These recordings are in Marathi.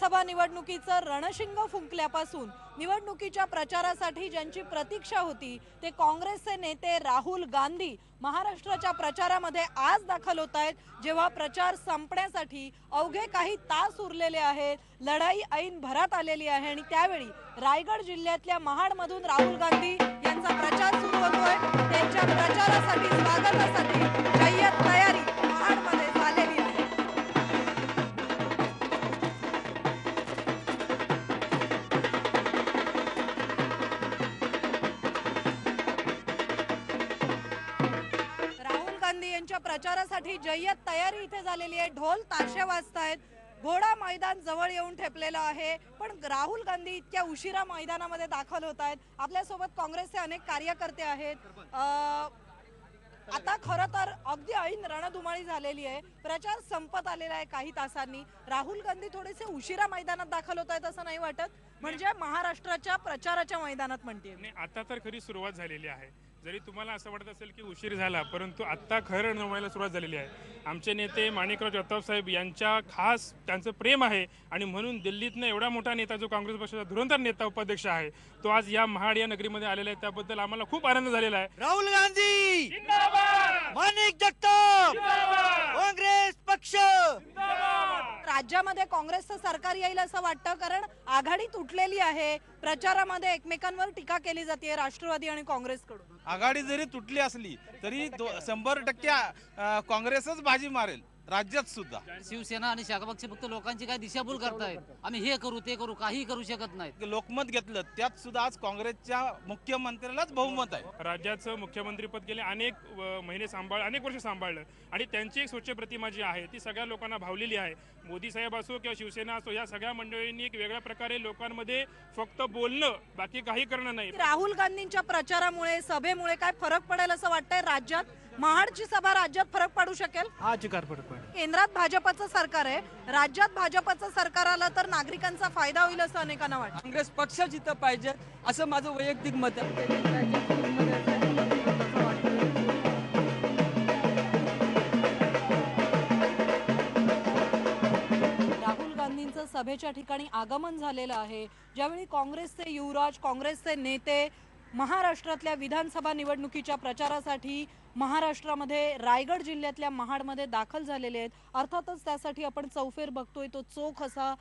विधानसभा निवडणुकीचं रणशिंग फुंकल्यापासून निवडणुकीच्या प्रचारासाठी ज्यांची प्रतीक्षा होती ते काँग्रेसचे नेते राहुल गांधी महाराष्ट्राच्या प्रचारामध्ये आज दाखल होत आहेत। जेव्हा प्रचार संपण्यासाठी अवघे काही तास उरलेले आहेत, लढाई ऐन भरात आलेली आहे आणि त्यावेळी रायगड जिल्ह्यातल्या महाडमधून राहुल गांधी यांचा प्रचार सुरू होतोय। त्यांच्या प्रचारासाठी स्वागतासाठी जय्यत तयारी महाडमध्ये झालेली आहे। राहुल गांधी यांच्या प्रचारासाठी जय्यत तयारी इथे झालेली आहे। ढोल ताशे वाजतायत, घोडा मैदान जवळ येऊन ठेपलेलं आहे, पण राहुल गांधी इतक्या उशिरा मैदानामध्ये दाखल होत आहेत। आपल्यासोबत काँग्रेसचे अनेक कार्यकर्ते आहेत। आता खरं तर अगदी ऐन रणधुमाळी झालेली आहे, प्रचार संपत आलेला आहे काही तासांनी। राहुल गांधी थोडेसे उशिरा मैदानात दाखल होत आहेत असं नाही वाटत? म्हणजे महाराष्ट्राच्या प्रचाराच्या मैदानात म्हणते आता तर खरी सुरुवात झालेली आहे। जरी तुम्हाला असं वाटत असेल की उशीर झाला, परंतु आता खरं रणधुमाळीला सुरुवात झालेली आहे। आमचे नेते माणिकराव जगताप साहेब यांच्या खास त्यांचं प्रेम आहे आणि म्हणून दिल्लीतनं एवढा मोठा नेता जो काँग्रेस पक्षाचा धुरंधर नेता उपाध्यक्ष आहे तो आज या महाड या नगरीमध्ये आलेला आहे। त्याबद्दल आम्हाला खूप आनंद झालेला आहे। राहुल गांधी जिंदाबाद, माणिक जगताप जिंदाबाद, काँग्रेस पक्ष जिंदाबाद। राज्यामध्ये काँग्रेसचं सरकार येईल असं वाटतं, कारण आघाडी तुटलेली आहे। प्रचारामध्ये एकमेकांवर टीका केली जाते राष्ट्रवादी आणि काँग्रेसकडून। आघाडी जरी तुटली असली तरी 100% काँग्रेसच बाजी मारेल राज्यात सुद्धा। शिवसेना आणि शाखा पक्ष फक्त लोकांची काय दिशाभूल करतायत, आम्ही हे करू ते करू, काही करू शकत नाही। लोकमत घेतलं त्यात सुद्धा आज काँग्रेसच्या मुख्यमंत्र्यालाच बहुमत आहे। राज्याचं मुख्यमंत्रीपद गेले अनेक महिने अनेक वर्ष सांभाळलं आणि त्यांची एक स्वच्छ प्रतिमा जी आहे ती सगळ्या लोकांना भावलेली आहे। मोदी साहेब असो किंवा शिवसेना असो, या सगळ्या मंडळींनी एक वेगळ्या प्रकारे लोकांमध्ये फक्त बोलणं, बाकी काही करणं नाही। राहुल गांधींच्या प्रचारामुळे सभेमुळे काय फरक पडेल असं वाटतंय राज्यात? महाडची सभा राज्यात फरक पडू शकेल? हा चिकार फरक पडेल। केंद्रात भाजपचं सरकार आहे, राज्यात भाजपचं सरकार आलं तर नागरिकांचा फायदा होईल असं अनेकांना वाटतं। काँग्रेस पक्ष जिथं पाहिजे असं माझं वैयक्तिक मत आहे। राहुल गांधींचं सभेच्या ठिकाणी आगमन झालेलं आहे। ज्यावेळी काँग्रेसचे युवराज, काँग्रेसचे नेते महाराष्ट्रातल्या विधानसभा निवडणुकीच्या प्रचारासाठी महाराष्ट्रामध्ये रायगड जिल्ह्यातल्या महाडमध्ये दाखल झालेले आहेत। अर्थातच त्यासाठी आपण चौफेर बघतोय, तो चोख असा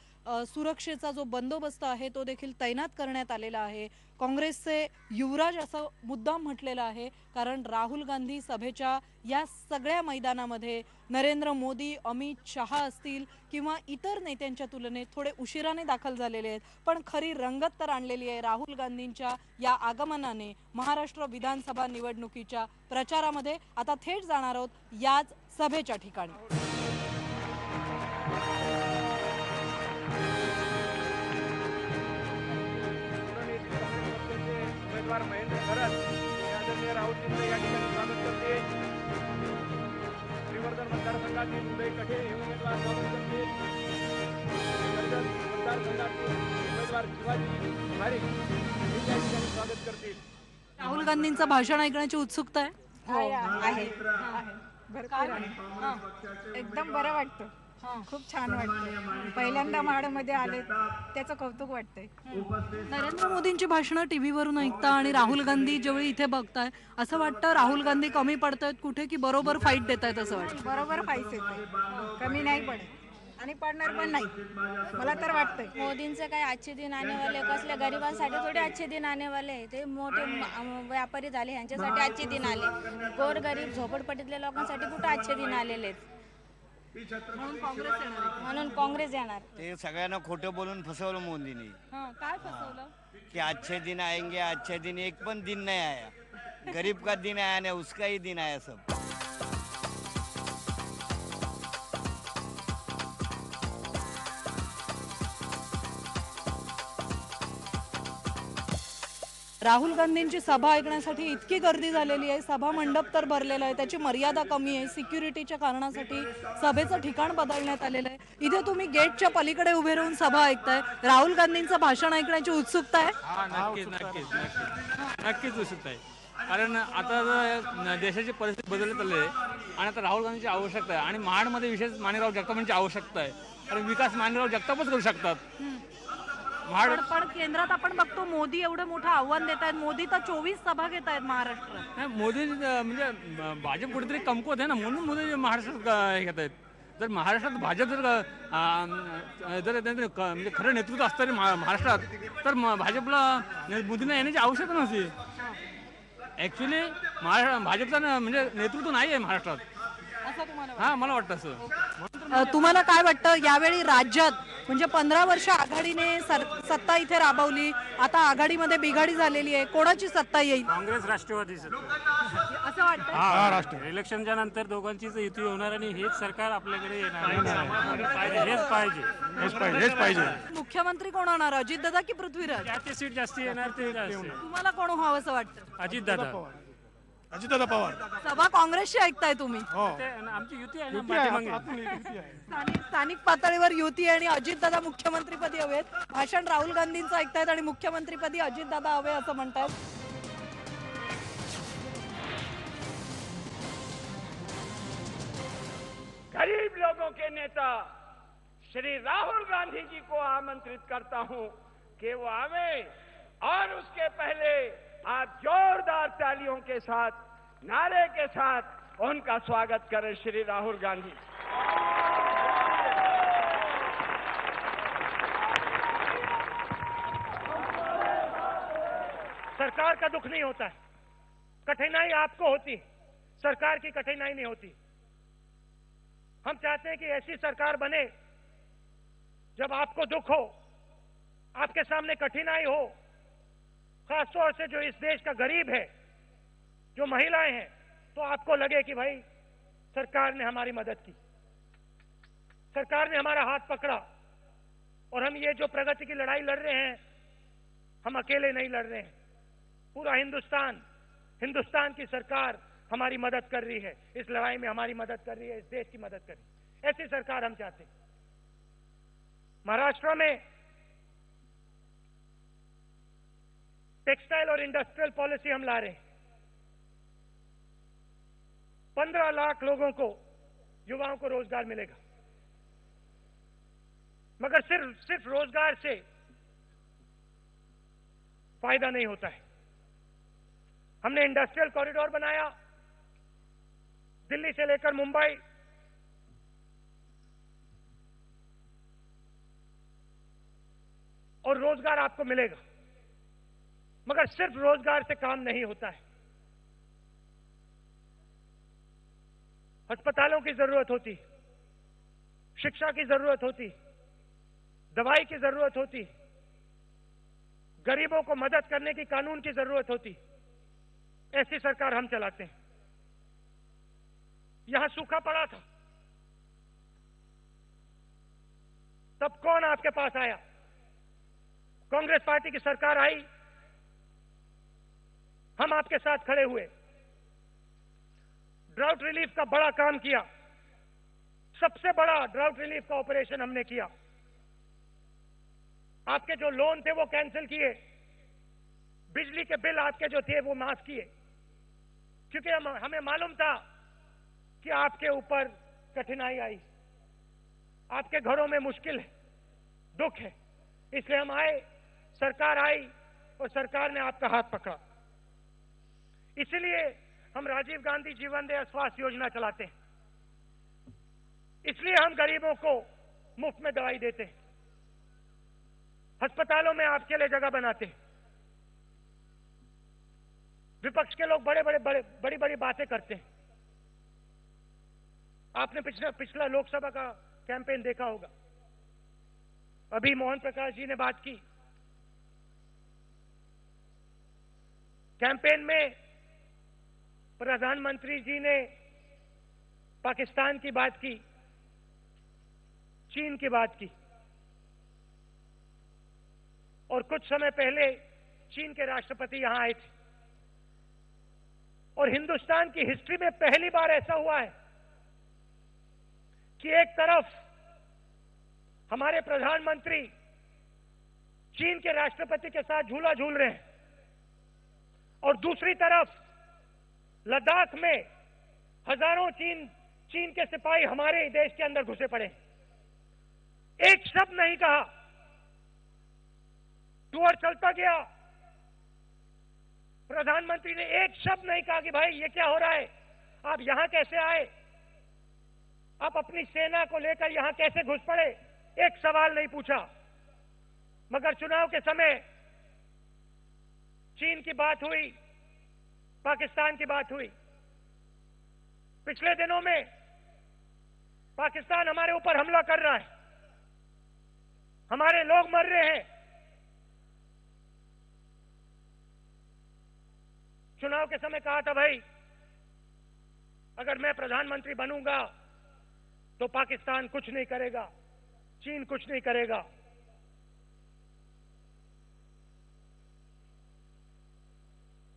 सुरक्षेचा जो बंदोबस्त आहे तो देखील तैनात करण्यात आलेला आहे। काँग्रेसचे युवराज असं मुद्दाम म्हटलेलं आहे, कारण राहुल गांधी सभेच्या या सगळ्या मैदानामध्ये नरेंद्र मोदी, अमित शहा असतील किंवा इतर नेत्यांच्या तुलनेत थोडे उशिराने दाखल झालेले आहेत, पण खरी रंगत तर आणलेली आहे राहुल गांधींच्या या आगमनाने महाराष्ट्र विधानसभा निवडणुकीच्या प्रचारामध्ये। आता थेट जाणार आहोत याच सभेच्या ठिकाणी। महेंद्र खरत आदरणीय राहुलजींचं या ठिकाणी स्वागत करते। श्रीवर्धन मतदारसंघातील उदय कठे हे उमेदवार स्वागत करतील। मतदारसंघातील उमेदवार शिवाजी भारिक हे या ठिकाणी स्वागत करतील। राहुल गांधींचं भाषण ऐकण्याची उत्सुकता आहे? आहे भरपूर आहे। एकदम बरं वाटतं, खूप छान वाटतं। पहिल्यांदा महाडमध्ये आले त्याचं कौतुक वाटतंय। नरेंद्र मोदींची भाषणं टीव्हीवरून ऐकता आणि राहुल गांधी जेवढी इथे बघताय असं वाटतं राहुल गांधी कमी पडतायत कुठे की बरोबर फाईट देतायत असं वाटतं? बरोबर पाहिजे, कमी नाही पडत आणि पडणार पण नाही मला तर वाटतंय। मोदींचे काय अच्छे दिन आने वाले, कसल्या गरिबांसाठी थोडे अच्छे दिन आने वाले, ते मोठे व्यापारी झाले ह्यांच्यासाठी अच्छे दिन आले। गोर गरीब झोपडपट्टीतल्या लोकांसाठी कुठे अच्छे दिन आलेले आहेत? म्हणून काँग्रेस येणार। ते सगळ्यांना खोटं बोलून फसवलं मोदींनी। काय फसवलं? की अच्छे दिन आएंगे, अच्छे दिन एक पण दिन नहीं आया। गरीब का दिन आया नहीं, उसका ही दिन आया सब। राहुल गांधींची सभा ऐकण्यासाठी इतकी गर्दी झालेली आहे, सभा मंडप तर भरलेला आहे, त्याची मर्यादा कमी आहे, सिक्युरिटीच्या कारणासाठी सभेचं ठिकाण बदलण्यात आलेलं आहे। इथे तुम्ही गेटच्या पलीकडे उभे राहून सभा ऐकताय, राहुल गांधींचं भाषण ऐकण्याची उत्सुकता आहे? नक्कीच उत्सुकता आहे, कारण आता देशाची परिस्थिती बदलत चालली आहे आणि आता राहुल गांधीची आवश्यकता आहे आणि महाडमध्ये विशेष माणिकराव जगतापांची आवश्यकता आहे। आणि विकास मान्यवर जगतापच करू शकतात. पण केंद्रात आपण बघतो मोदी एवढं मोठं आव्हान देत आहेत. मोदी तर 24 सभा घेत आहेत महाराष्ट्रात. नाही, मोदी म्हणजे भाजप कुठेतरी कमकुवत आहे ना, म्हणून मोदी महाराष्ट्रात हे घेत आहेत. जर महाराष्ट्रात भाजप जर त्यांचं म्हणजे खरं नेतृत्व असतं रे महाराष्ट्रात, तर भाजपला मोदींना येण्याची आवश्यकता नसते. ॲक्च्युली भाजपचं म्हणजे नेतृत्व नाही आहे महाराष्ट्रात. असं तुम्हाला हां, मला वाटतं असं. तुम्हाला काय वाटतं यावेळी राज्यात म्हणजे 15 वर्ष आघाडीने सत्ता इथे राबवली, आता आघाडीमध्ये बिघाडी झालेली आहे, कोणाची सत्ता येईल काँग्रेस राष्ट्रवादीचं असं वाटतं? राष्ट्र इलेक्शनच्या नंतर दोघांचीच युती होणार आणि हेच सरकार आपल्याकडे येणार. हेच पाहिजे. मुख्यमंत्री कोण होणार, अजितदादा की पृथ्वीराज? ज्याची सीट जास्त येणार ते तुम्हाला कोण व्हावं असं वाटतं? अजितदादा पवार. सभा काँग्रेसची ऐकताय तुम्ही? आमची युती आहे ना. स्थानिक पातळीवर युती आणि अजितदादा मुख्यमंत्रीपदी हवेत. भाषण राहुल गांधींचं ऐकतायत आणि मुख्यमंत्रीपदी अजितदादा हवे असं म्हणतायत. गरीब लोगों के नेता श्री राहुल गांधी जी को आमंत्रित करता हूं कि वो आवे और उसके पहले आप जोरदार तालियों के साथ, नारे के साथ उनका स्वागत करें. श्री राहुल गांधी. सरकार का दुख नहीं होता है, कठिनाई आपको होती, सरकार की कठिनाई नहीं होती. हम चाहते हैं कि ऐसी सरकार बने जब आपको दुख हो, आपके सामने कठिनाई हो, खासतौर से जो इस देश का गरीब है, जो महिलाएं हैं, तो आपको लगे कि भाई सरकार ने हमारी मदद की, सरकार ने हमारा हाथ पकड़ा और हम ये जो प्रगति की लड़ाई लड़ रहे हैं, हम अकेले नहीं लड़ रहे हैं. पूरा हिंदुस्तान की सरकार हमारी मदद कर रही है, इस लड़ाई में हमारी मदद कर रही है, इस देश की मदद कर रही है. ऐसी सरकार हम चाहते हैं. महाराष्ट्र में टेक्सटाइल और इंडस्ट्रियल पॉलिसी हम ला रहे हैं. 15 लाख लोगों को, युवाओं को रोजगार मिलेगा. मगर सिर्फ रोजगार से फायदा नहीं होता है. हमने इंडस्ट्रियल कॉरिडोर बनाया, दिल्ली से लेकर मुंबई, और रोजगार आपको मिलेगा. मगर सिर्फ रोजगार से काम नहीं होता है. अस्पतालों की जरूरत होती, शिक्षा की जरूरत होती, दवाई की जरूरत होती, गरीबों को मदद करने की कानून की जरूरत होती. ऐसी सरकार हम चलाते हैं. यहां सूखा पड़ा था, तब कौन आपके पास आया? कांग्रेस पार्टी की सरकार आई, हम आपके साथ खड़े हुए, ड्राउट रिलीफ का बड़ा काम किया. सबसे बड़ा ड्राउट रिलीफ का ऑपरेशन हमने किया. आपके जो लोन थे वो कैंसिल किए, बिजली के बिल आपके जो थे वो माफ किए, क्योंकि हमें मालूम था कि आपके ऊपर कठिनाई आई, आपके घरों में मुश्किल है, दुख है. इसलिए हम आए, सरकार आई और सरकार ने आपका हाथ पकड़ा. इसलिए हम राजीव गांधी जीवन दया स्वास्थ्य योजना चलाते हैं. इसलिए हम गरीबों को मुफ्त में दवाई देते हैं, अस्पतालों में आपके लिए जगह बनाते हैं. विपक्ष के लोग बड़ी बड़ी बातें करते हैं. आपने पिछला लोकसभा का कैंपेन देखा होगा. अभी मोहन प्रकाश जी ने बात की. कैंपेन में प्रधानमंत्री जी ने पाकिस्तान की बात की, चीन की बात की, और कुछ समय पहले चीन के राष्ट्रपति यहां आए थे. और हिंदुस्तान की हिस्ट्री में पहली बार ऐसा हुआ है कि एक तरफ हमारे प्रधानमंत्री चीन के राष्ट्रपति के साथ झूला झूल रहे हैं और दूसरी तरफ लद्दाख में हजारों चीन के सिपाही हमारे देश के अंदर घुसे पड़े हैं. एक शब्द नहीं कहा, टूर चलता गया। प्रधानमंत्री ने एक शब्द नहीं कहा कि भाई ये क्या हो रहा है, आप यहां कैसे आए, आप अपनी सेना को लेकर यहां कैसे घुस पड़े, एक सवाल नहीं पूछा। मगर चुनाव के समय चीन की बात हुई, पाकिस्तान की बात हुई। पिछले दिनों में पाकिस्तान हमारे ऊपर हमला कर रहा है, हमारे लोग मर रहे हैं। चुनाव के समय कहा था भाई अगर मैं प्रधानमंत्री बनूंगा तो पाकिस्तान कुछ नहीं करेगा, चीन कुछ नहीं करेगा।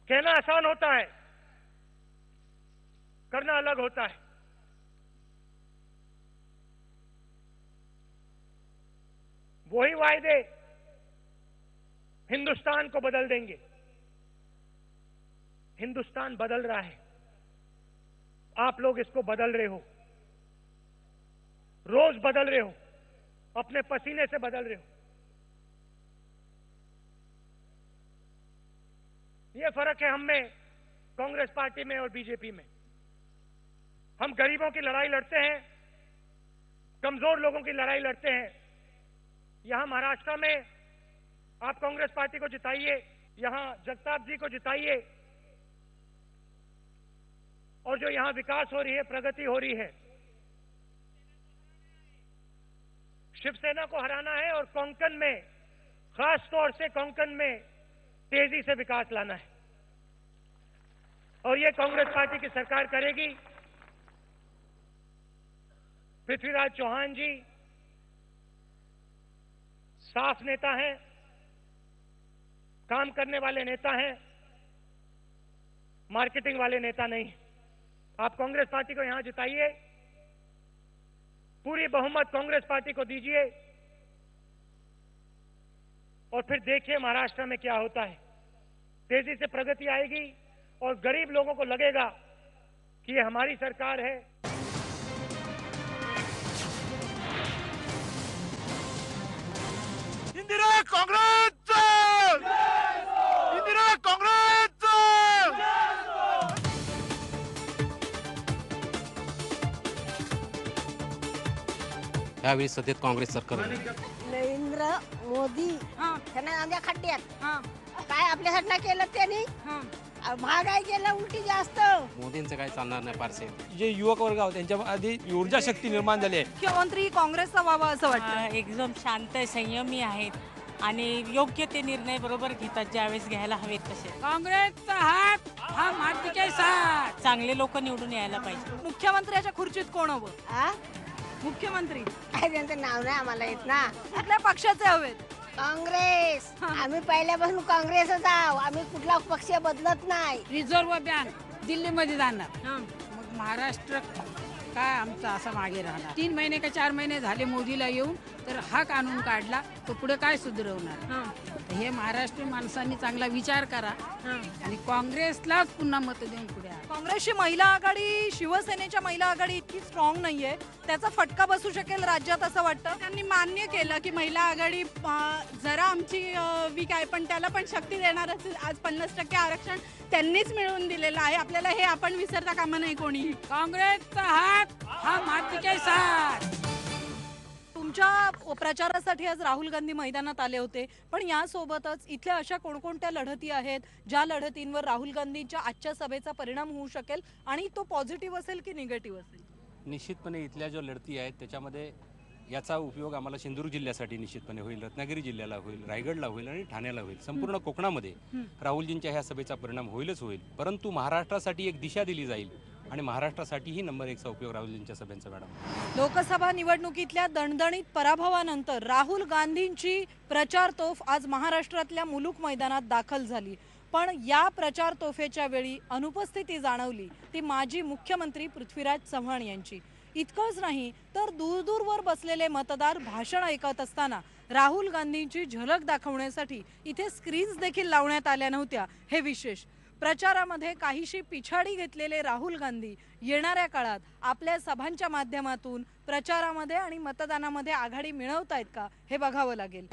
कहना आसान होता है, करना अलग होता है। वही वायदे हिंदुस्तान को बदल देंगे। हिंदुस्तान बदल रहा है, आप लोग इसको बदल रहे हो, रोज बदल रहे हो, अपने पसीने से बदल रहे हो। ये फर्क है हम में, कांग्रेस पार्टी में और बीजेपी में। हम गरीबों की लड़ाई लड़ते हैं, कमजोर लोगों की लड़ाई लड़ते हैं। यहां महाराष्ट्र में आप कांग्रेस पार्टी को जिताइए, यहां जगताप जी को जिताइए, और जो यहां विकास हो रही है, प्रगति हो रही है, शिवसेना को हराना है और कोंकण में, खास तौर से कोंकण में तेजी से विकास लाना है। और ये कांग्रेस पार्टी की सरकार करेगी। पृथ्वीराज चौहान जी साफ नेता हैं, काम करने वाले नेता हैं, मार्केटिंग वाले नेता नहीं। आप कांग्रेस पार्टी को यहां जिताइए, पूरी बहुमत कांग्रेस पार्टी को दीजिए, और फिर देखिए महाराष्ट्र में क्या होता है। तेजी से प्रगति आएगी और गरीब लोगों को लगेगा कि ये हमारी सरकार है। इंदिरा कांग्रेस, इंदिरा कांग्रेस। यावेळी सध्या काँग्रेस सरकार आहे. नरेंद्र मोदी त्यांना आमच्या खड्ड्यात काय आपल्यासाठी नाही केलं त्यांनी, महागाई केलं उलटी जास्त. मोदींचं काय चालणार नाही फारसे. जे युवक वर्ग आहोत त्यांच्या आधी ऊर्जा शक्ती निर्माण झाली आहे. मुख्यमंत्री काँग्रेसचा व्हावा असं वाटतं. एकदम शांत संयमी आहेत आणि योग्य ते निर्णय बरोबर घेतात ज्यावेळेस घ्यायला हवेत तसे. काँग्रेसचा हात हा मातीच्या साथ. चांगले लोक निवडून यायला पाहिजे. मुख्यमंत्र्याच्या खुर्चीत कोण हवं? मुख्यमंत्री त्यांचं नाव नाही आम्हाला येत ना. कुठल्या पक्षाचे हवेत? काँग्रेस. आम्ही पहिल्यापासून काँग्रेसच आहोत, आम्ही कुठला पक्ष बदलत नाही. रिझर्व्ह बँक दिल्लीमध्ये जाणार, मग महाराष्ट्र काय आमचा असा मागे राहणार. 3 महिने का 4 महिने झाले मोदीला येऊन, तर हा कानून काढला तो पुढे काय सुधारवणार. हे महाराष्ट्र माणसांनी चांगला विचार करा आणि काँग्रेसलाच पुन्हा मत देऊन पुढे. काँग्रेसची महिला आघाडी शिवसेनेच्या महिला आघाडी इतकी स्ट्रॉंग नाहीये, त्याचा फटका बसू शकेल राज्यात असं वाटतं. त्यांनी मान्य केलं की महिला आघाडी जरा आमची वीक आहे, पण त्याला पण शक्ती देणार असेल. आज 50% आरक्षण त्यांनीच मिळवून दिलेलं आहे. आपल्याला हे आपण विसरता कामा नाही कोणी. काँग्रेसचा हात हा मातीच्या साथ. तुमच्या प्रचारासाठी आज राहुल गांधी मैदानात आले होते, पण यासोबतच इथल्या अशा कोणकोणत्या लढती आहेत ज्या लढतींवर राहुल गांधींच्या आजच्या सभेचा परिणाम होऊ शकेल आणि तो पॉझिटिव्ह असेल की निगेटिव्ह असेल? निश्चितपणे इथल्या ज्या लढती आहेत त्याच्यामध्ये याचा उपयोग आम्हाला सिंधुदुर्ग जिल्ह्यासाठी निश्चितपणे होईल, रत्नागिरी जिल्ह्याला होईल, रायगडला होईल आणि ठाण्याला होईल. संपूर्ण कोकणामध्ये राहुलजींच्या ह्या सभेचा परिणाम होईलच होईल, परंतु महाराष्ट्रासाठी एक दिशा दिली जाईल आणि महाराष्ट्रासाठीही नंबर 1चा उपयोग राहुलजींच्या सभेचा मॅडम. लोकसभा निवडणुकीतल्या दणदणीत पराभवानंतर राहुल गांधींची प्रचार तोफ आज महाराष्ट्रातल्या मुलुक मैदानात दाखल झाली. पण या प्रचार तोफेच्या वेळी अनुपस्थिती जाणवली ती माजी मुख्यमंत्री पृथ्वीराज चव्हाण यांची. इतकंच नाही तर दूरदूरवर बसलेले मतदार भाषण ऐकत असताना राहुल गांधींची झलक दाखवण्यासाठी इथे स्क्रीन्स देखील लावण्यात आल्या नव्हत्या, हे विशेष. प्रचारामध्ये काहीशी पिछाडी घेतलेले राहुल गांधी येणाऱ्या काळात आपल्या सभांच्या माध्यमातून प्रचारामध्ये आणि मतदानामध्ये आघाडी मिळवतायत का हे बघावं लागेल.